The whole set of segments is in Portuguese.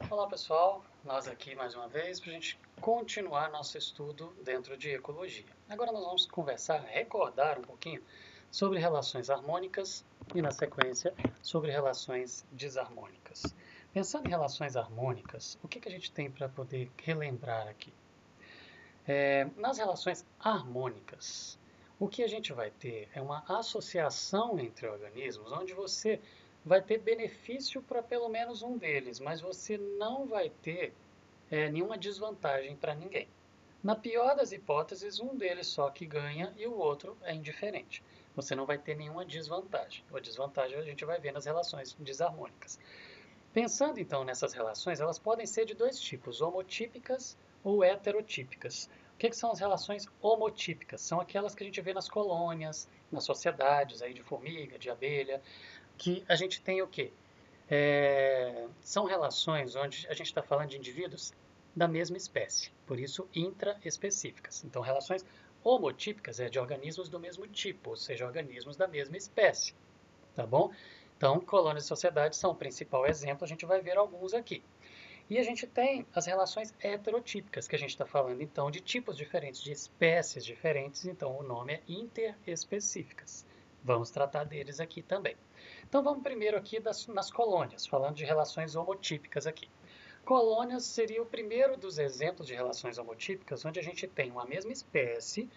Olá pessoal, nós aqui mais uma vez para a gente continuar nosso estudo dentro de ecologia. Agora nós vamos conversar, recordar um pouquinho sobre relações harmônicas e na sequência sobre relações desarmônicas. Pensando em relações harmônicas, o que a gente tem para poder relembrar aqui? Nas relações harmônicas, o que a gente vai ter é uma associação entre organismos, onde você vai ter benefício para pelo menos um deles, mas você não vai ter nenhuma desvantagem para ninguém. Na pior das hipóteses, um deles só que ganha e o outro é indiferente. Você não vai ter nenhuma desvantagem. A desvantagem a gente vai ver nas relações desarmônicas. Pensando então nessas relações, elas podem ser de dois tipos, homotípicas ou heterotípicas. O que são as relações homotípicas? São aquelas que a gente vê nas colônias, nas sociedades aí de formiga, de abelha, que a gente tem o quê? São relações onde a gente está falando de indivíduos da mesma espécie, por isso intraespecíficas. Então, relações homotípicas é de organismos do mesmo tipo, ou seja, organismos da mesma espécie, tá bom? Então, colônias e sociedades são o principal exemplo, a gente vai ver alguns aqui. E a gente tem as relações heterotípicas, que a gente está falando então de tipos diferentes, de espécies diferentes, então o nome é interespecíficas. Vamos tratar deles aqui também. Então vamos primeiro aqui nas colônias, falando de relações homotípicas aqui. Colônias seria o primeiro dos exemplos de relações homotípicas, onde a gente tem uma mesma espécie,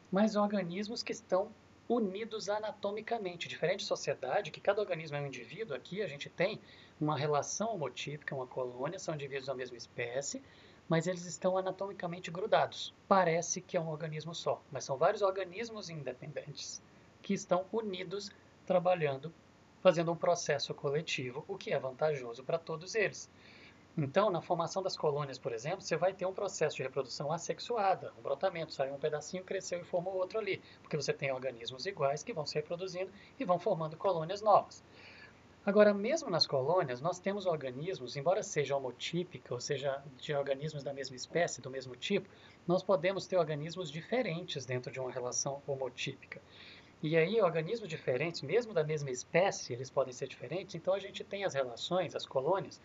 mas organismos que estão unidos anatomicamente. Diferente de sociedade, que cada organismo é um indivíduo, aqui a gente tem uma relação homotípica, uma colônia, são indivíduos da mesma espécie, mas eles estão anatomicamente grudados. Parece que é um organismo só, mas são vários organismos independentes que estão unidos, trabalhando, fazendo um processo coletivo, o que é vantajoso para todos eles. Então, na formação das colônias, por exemplo, você vai ter um processo de reprodução assexuada, um brotamento, saiu um pedacinho, cresceu e formou outro ali, porque você tem organismos iguais que vão se reproduzindo e vão formando colônias novas. Agora, mesmo nas colônias, nós temos organismos, embora seja homotípica, ou seja, de organismos da mesma espécie, do mesmo tipo, nós podemos ter organismos diferentes dentro de uma relação homotípica. E aí, organismos diferentes, mesmo da mesma espécie, eles podem ser diferentes, então a gente tem as relações, as colônias,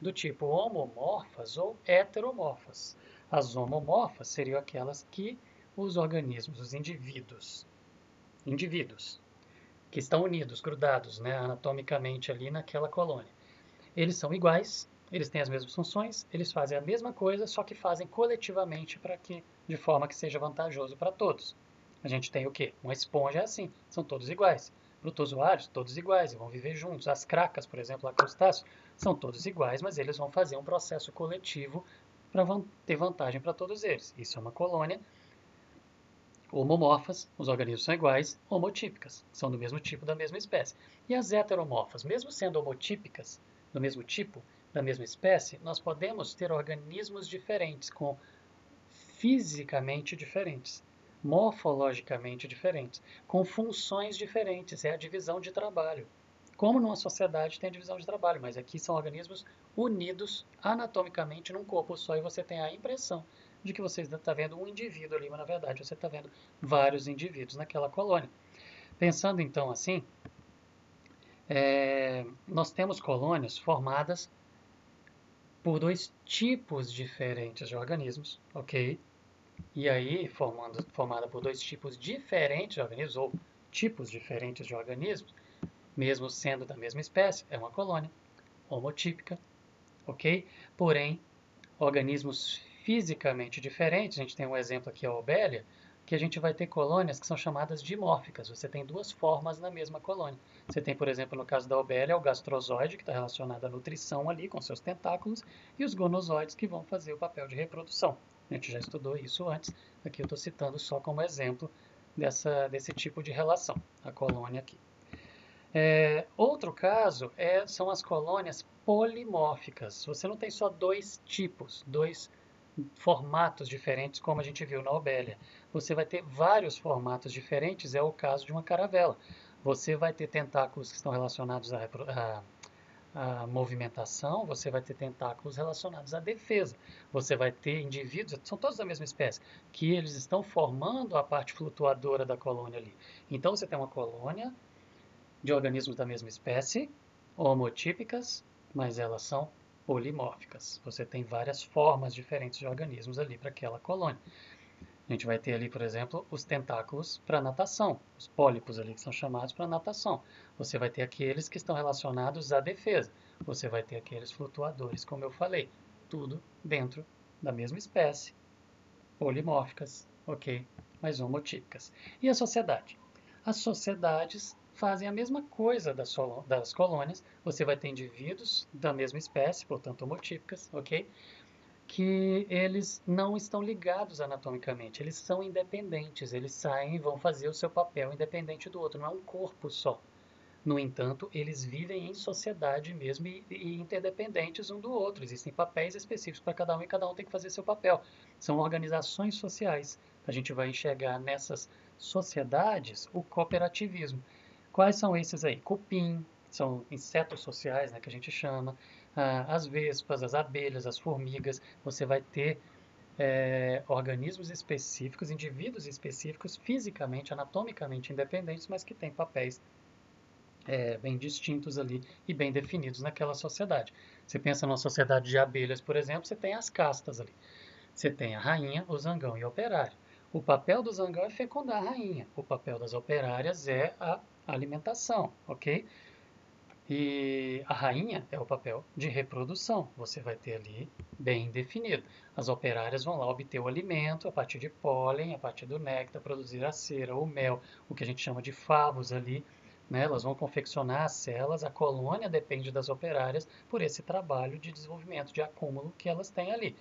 do tipo homomorfas ou heteromorfas. As homomorfas seriam aquelas que os organismos, os indivíduos que estão unidos, grudados, né, anatomicamente ali naquela colônia. Eles são iguais, eles têm as mesmas funções, eles fazem a mesma coisa, só que fazem coletivamente para que, de forma que seja vantajoso para todos. A gente tem o quê? Uma esponja é assim, são todos iguais. Protozoários, todos iguais, e vão viver juntos. As cracas, por exemplo, a crustáceos, são todos iguais, mas eles vão fazer um processo coletivo para ter vantagem para todos eles. Isso é uma colônia. Homomorfas, os organismos são iguais, homotípicas, são do mesmo tipo, da mesma espécie. E as heteromorfas, mesmo sendo homotípicas, do mesmo tipo, da mesma espécie, nós podemos ter organismos diferentes, com fisicamente diferentes, morfologicamente diferentes, com funções diferentes, é a divisão de trabalho. Como numa sociedade tem a divisão de trabalho, mas aqui são organismos unidos anatomicamente num corpo só e você tem a impressão de que você está vendo um indivíduo ali, mas na verdade você está vendo vários indivíduos naquela colônia. Pensando então assim, nós temos colônias formadas por dois tipos diferentes de organismos, ok? E aí, formada por dois tipos diferentes de organismos, ou tipos diferentes de organismos, mesmo sendo da mesma espécie, é uma colônia homotípica, ok? Porém, organismos fisicamente diferentes, a gente tem um exemplo aqui, a obelia, que a gente vai ter colônias que são chamadas dimórficas. Você tem duas formas na mesma colônia. Você tem, por exemplo, no caso da obelia, o gastrozoide, que está relacionado à nutrição ali, com seus tentáculos, e os gonozoides, que vão fazer o papel de reprodução. A gente já estudou isso antes, aqui eu estou citando só como exemplo desse tipo de relação, a colônia aqui. Outro caso são as colônias polimórficas. Você não tem só dois tipos, dois formatos diferentes, como a gente viu na obelia. Você vai ter vários formatos diferentes, é o caso de uma caravela. Você vai ter tentáculos que estão relacionados à movimentação, você vai ter tentáculos relacionados à defesa. Você vai ter indivíduos, são todos da mesma espécie, que eles estão formando a parte flutuadora da colônia ali. Então você tem uma colônia de organismos da mesma espécie, homotípicas, mas elas são polimórficas. Você tem várias formas diferentes de organismos ali para aquela colônia. A gente vai ter ali, por exemplo, os tentáculos para natação, os pólipos ali que são chamados para natação. Você vai ter aqueles que estão relacionados à defesa. Você vai ter aqueles flutuadores, como eu falei, tudo dentro da mesma espécie, polimórficas, ok? Mas homotípicas. E a sociedade? As sociedades fazem a mesma coisa das colônias. Você vai ter indivíduos da mesma espécie, portanto homotípicas, ok? Que eles não estão ligados anatomicamente, eles são independentes, eles saem e vão fazer o seu papel independente do outro, não é um corpo só. No entanto, eles vivem em sociedade mesmo e interdependentes um do outro. Existem papéis específicos para cada um e cada um tem que fazer seu papel. São organizações sociais. A gente vai enxergar nessas sociedades o cooperativismo. Quais são esses aí? Cupim, são insetos sociais, né, que a gente chama, as vespas, as abelhas, as formigas. Você vai ter organismos específicos, indivíduos específicos, fisicamente, anatomicamente independentes, mas que têm papéis bem distintos ali e bem definidos naquela sociedade. Você pensa numa sociedade de abelhas, por exemplo, você tem as castas ali. Você tem a rainha, o zangão e o operário. O papel do zangão é fecundar a rainha. O papel das operárias é a alimentação, ok? E a rainha é o papel de reprodução. Você vai ter ali bem definido. As operárias vão lá obter o alimento a partir de pólen, a partir do néctar, produzir a cera, o mel, o que a gente chama de favos ali. Né? Elas vão confeccionar as celas, a colônia depende das operárias por esse trabalho de desenvolvimento, de acúmulo que elas têm ali.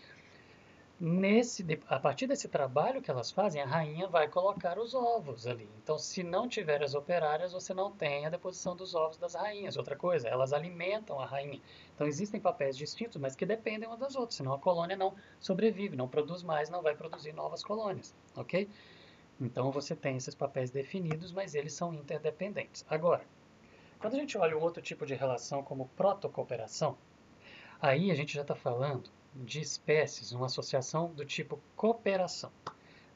A partir desse trabalho que elas fazem, a rainha vai colocar os ovos ali. Então, se não tiver as operárias, você não tem a deposição dos ovos das rainhas. Outra coisa, elas alimentam a rainha. Então, existem papéis distintos, mas que dependem uma das outras, senão a colônia não sobrevive, não produz mais, não vai produzir novas colônias, ok? Então, você tem esses papéis definidos, mas eles são interdependentes. Agora, quando a gente olha um outro tipo de relação como protocooperação, aí a gente já está falando de espécies, uma associação do tipo cooperação.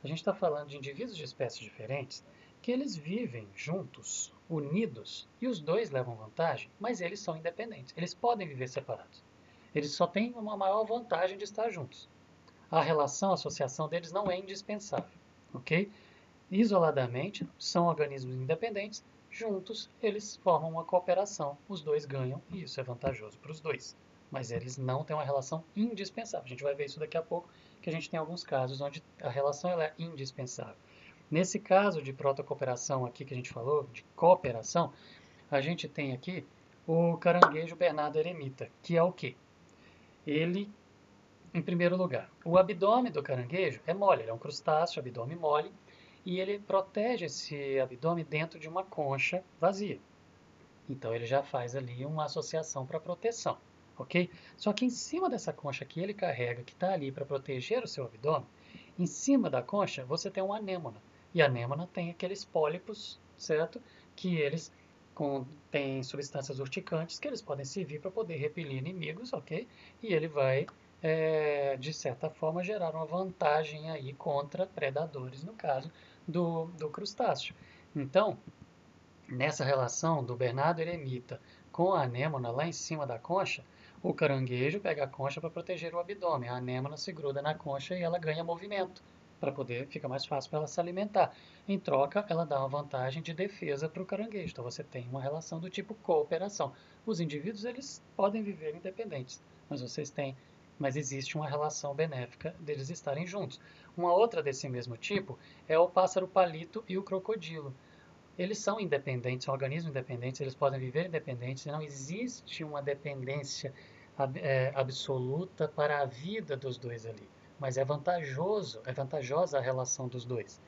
A gente está falando de indivíduos de espécies diferentes que eles vivem juntos, unidos, e os dois levam vantagem, mas eles são independentes. Eles podem viver separados. Eles só têm uma maior vantagem de estar juntos. A relação, a associação deles não é indispensável, ok? Isoladamente, são organismos independentes, juntos eles formam uma cooperação, os dois ganham e isso é vantajoso para os dois. Mas eles não têm uma relação indispensável. A gente vai ver isso daqui a pouco, que a gente tem alguns casos onde a relação ela é indispensável. Nesse caso de protocooperação aqui que a gente falou, de cooperação, a gente tem aqui o caranguejo Bernardo eremita, que é o quê? Ele, em primeiro lugar, o abdômen do caranguejo é mole, ele é um crustáceo, abdômen mole, e ele protege esse abdômen dentro de uma concha vazia. Então ele já faz ali uma associação para proteção, ok? Só que em cima dessa concha que ele carrega, que está ali para proteger o seu abdômen, em cima da concha você tem uma anêmona. E a anêmona tem aqueles pólipos, certo? Que eles têm substâncias urticantes que eles podem servir para poder repelir inimigos, ok? E ele vai, de certa forma, gerar uma vantagem aí contra predadores, no caso do crustáceo. Então, nessa relação do Bernardo eremita com a anêmona lá em cima da concha, o caranguejo pega a concha para proteger o abdômen, a anêmona se gruda na concha e ela ganha movimento, para poder ficar mais fácil para ela se alimentar. Em troca, ela dá uma vantagem de defesa para o caranguejo. Então você tem uma relação do tipo cooperação. Os indivíduos eles podem viver independentes, mas existe uma relação benéfica deles estarem juntos. Uma outra desse mesmo tipo é o pássaro palito e o crocodilo. Eles são independentes, são organismos independentes, eles podem viver independentes, não existe uma dependência absoluta para a vida dos dois ali, mas é vantajosa a relação dos dois.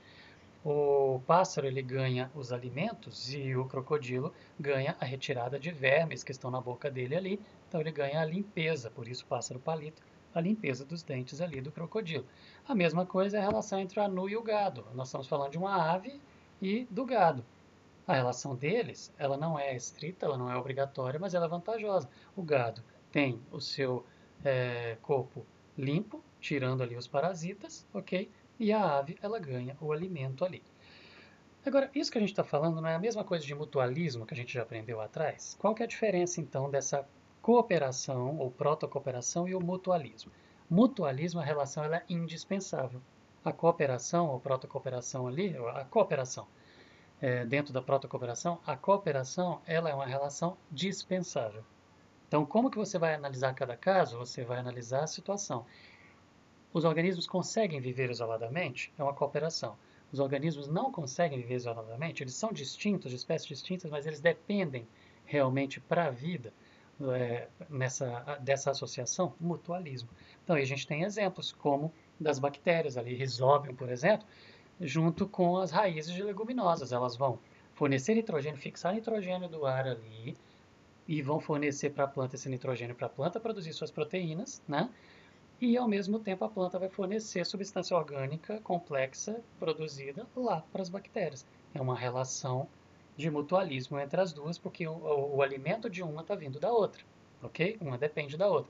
O pássaro ele ganha os alimentos e o crocodilo ganha a retirada de vermes que estão na boca dele ali, então ele ganha a limpeza, por isso pássaro palito, a limpeza dos dentes ali do crocodilo. A mesma coisa é a relação entre o anu e o gado. Nós estamos falando de uma ave e do gado. A relação deles, ela não é estrita, ela não é obrigatória, mas ela é vantajosa. O gado tem o seu corpo limpo, tirando ali os parasitas, ok? E a ave, ela ganha o alimento ali. Agora, isso que a gente está falando não é a mesma coisa de mutualismo que a gente já aprendeu atrás? Qual que é a diferença, então, dessa cooperação ou protocooperação e o mutualismo. Mutualismo, a relação ela é indispensável. A cooperação ou protocooperação ali, a cooperação, dentro da protocooperação, a cooperação ela é uma relação dispensável. Então, como que você vai analisar cada caso? Você vai analisar a situação. Os organismos conseguem viver isoladamente? É uma cooperação. Os organismos não conseguem viver isoladamente? Eles são distintos, de espécies distintas, mas eles dependem realmente para a vida dessa associação? Mutualismo. Então, aí a gente tem exemplos como das bactérias ali, Rhizobium, por exemplo, junto com as raízes de leguminosas. Elas vão fornecer nitrogênio, fixar nitrogênio do ar ali e vão fornecer para a planta esse nitrogênio para a planta produzir suas proteínas, né? E ao mesmo tempo a planta vai fornecer substância orgânica complexa produzida lá para as bactérias. É uma relação de mutualismo entre as duas, porque o alimento de uma está vindo da outra, ok? Uma depende da outra.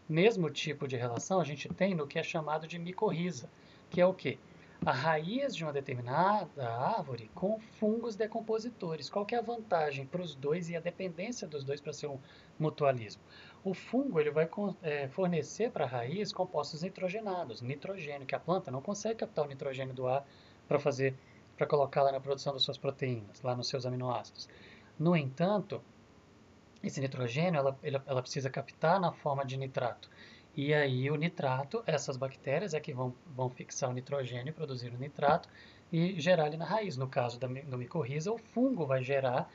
Mesmo tipo de relação a gente tem no que é chamado de micorriza, que é o quê? A raiz de uma determinada árvore com fungos decompositores. Qual que é a vantagem para os dois e a dependência dos dois para ser um mutualismo? O fungo ele vai fornecer para a raiz compostos nitrogenados, nitrogênio, que a planta não consegue captar o nitrogênio do ar para colocar lá na produção das suas proteínas, lá nos seus aminoácidos. No entanto, esse nitrogênio ela precisa captar na forma de nitrato. E aí o nitrato, essas bactérias é que vão fixar o nitrogênio, produzir o nitrato e gerar ali na raiz. No caso do micorriza, o fungo vai gerar,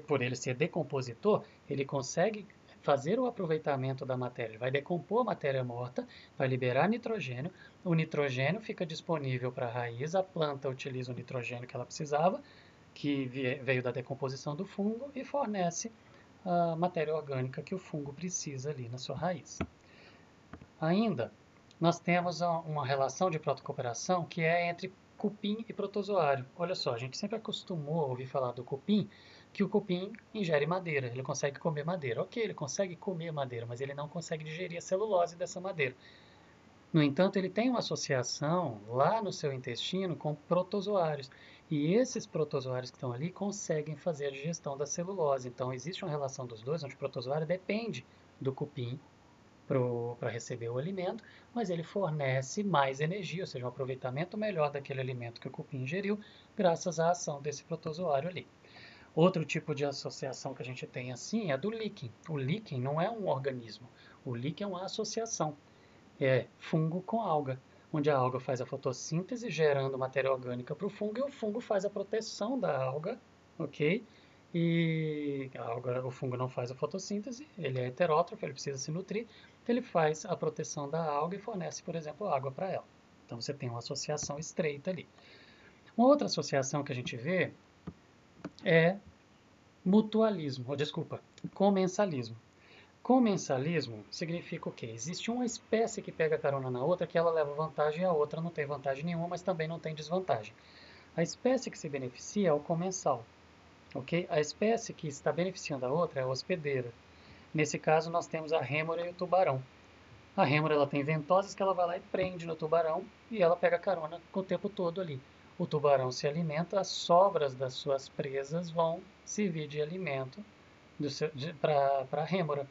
por ele ser decompositor, ele consegue fazer o aproveitamento da matéria. Ele vai decompor a matéria morta, vai liberar nitrogênio, o nitrogênio fica disponível para a raiz, a planta utiliza o nitrogênio que ela precisava, que veio da decomposição do fungo, e fornece a matéria orgânica que o fungo precisa ali na sua raiz. Ainda, nós temos uma relação de protocooperação que é entre cupim e protozoário. Olha só, a gente sempre acostumou a ouvir falar do cupim, que o cupim ingere madeira, ele consegue comer madeira. Ok, ele consegue comer madeira, mas ele não consegue digerir a celulose dessa madeira. No entanto, ele tem uma associação lá no seu intestino com protozoários. E esses protozoários que estão ali conseguem fazer a digestão da celulose. Então, existe uma relação dos dois, onde o protozoário depende do cupim para receber o alimento, mas ele fornece mais energia, ou seja, um aproveitamento melhor daquele alimento que o cupim ingeriu, graças à ação desse protozoário ali. Outro tipo de associação que a gente tem assim é do líquen. O líquen não é um organismo, o líquen é uma associação. É fungo com alga, onde a alga faz a fotossíntese, gerando matéria orgânica para o fungo, e o fungo faz a proteção da alga, ok? E o fungo não faz a fotossíntese, ele é heterótrofo, ele precisa se nutrir, ele faz a proteção da alga e fornece, por exemplo, água para ela. Então você tem uma associação estreita ali. Uma outra associação que a gente vê é comensalismo. Comensalismo significa o quê? Existe uma espécie que pega carona na outra que ela leva vantagem e a outra não tem vantagem nenhuma, mas também não tem desvantagem. A espécie que se beneficia é o comensal, ok? A espécie que está beneficiando a outra é a hospedeira. Nesse caso, nós temos a rêmora e o tubarão. A rêmora ela tem ventosas que ela vai lá e prende no tubarão e ela pega carona o tempo todo ali. O tubarão se alimenta, as sobras das suas presas vão servir de alimento para a rêmora.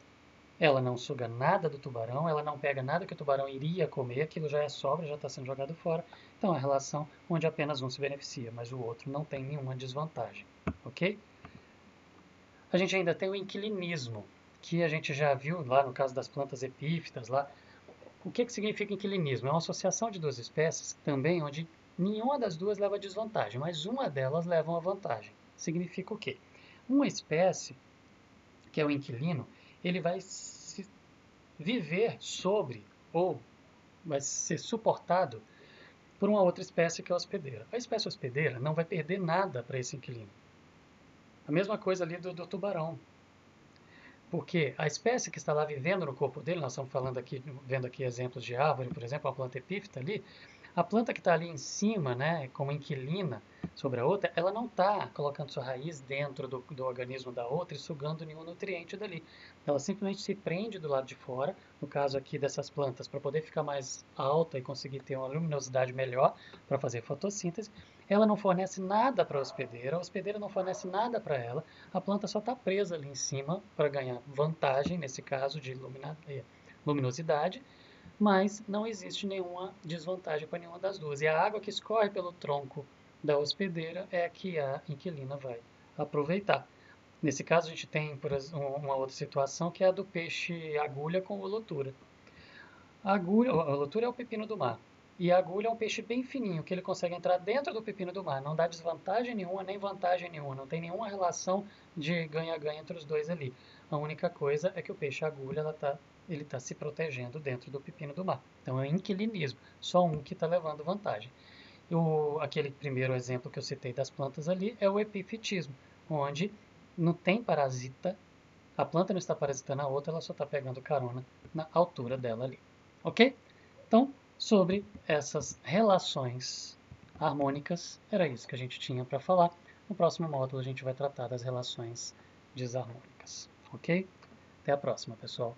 Ela não suga nada do tubarão, ela não pega nada que o tubarão iria comer, aquilo já é sobra, já está sendo jogado fora. Então é uma relação onde apenas um se beneficia, mas o outro não tem nenhuma desvantagem, ok? A gente ainda tem o inquilinismo, que a gente já viu lá no caso das plantas epífitas lá. O que significa inquilinismo? É uma associação de duas espécies também onde nenhuma das duas leva desvantagem, mas uma delas leva uma vantagem. Significa o quê? Uma espécie, que é o inquilino, ele vai viver sobre ou vai ser suportado por uma outra espécie que é a hospedeira. A espécie hospedeira não vai perder nada para esse inquilino. A mesma coisa ali do tubarão. Porque a espécie que está lá vivendo no corpo dele, nós estamos vendo aqui exemplos de árvore, por exemplo, uma planta epífita ali, a planta que está ali em cima, né, como inquilina sobre a outra, ela não está colocando sua raiz dentro do organismo da outra e sugando nenhum nutriente dali. Ela simplesmente se prende do lado de fora, no caso aqui dessas plantas, para poder ficar mais alta e conseguir ter uma luminosidade melhor para fazer fotossíntese. ela não fornece nada para a hospedeira não fornece nada para ela, a planta só está presa ali em cima para ganhar vantagem, nesse caso de luminosidade, mas não existe nenhuma desvantagem para nenhuma das duas. E a água que escorre pelo tronco da hospedeira é a que a inquilina vai aproveitar. Nesse caso, a gente tem uma outra situação que é a do peixe agulha com holotura. A holotura é o pepino do mar. E a agulha é um peixe bem fininho, que ele consegue entrar dentro do pepino do mar. Não dá desvantagem nenhuma, nem vantagem nenhuma. Não tem nenhuma relação de ganha-ganha entre os dois ali. A única coisa é que o peixe agulha, ele está se protegendo dentro do pepino do mar. Então é inquilinismo. Só um que está levando vantagem. Aquele primeiro exemplo que eu citei das plantas ali é o epifitismo, onde não tem parasita, a planta não está parasitando a outra, ela só está pegando carona na altura dela ali. Ok? Então, sobre essas relações harmônicas, era isso que a gente tinha para falar. No próximo módulo a gente vai tratar das relações desarmônicas. Ok? Até a próxima, pessoal.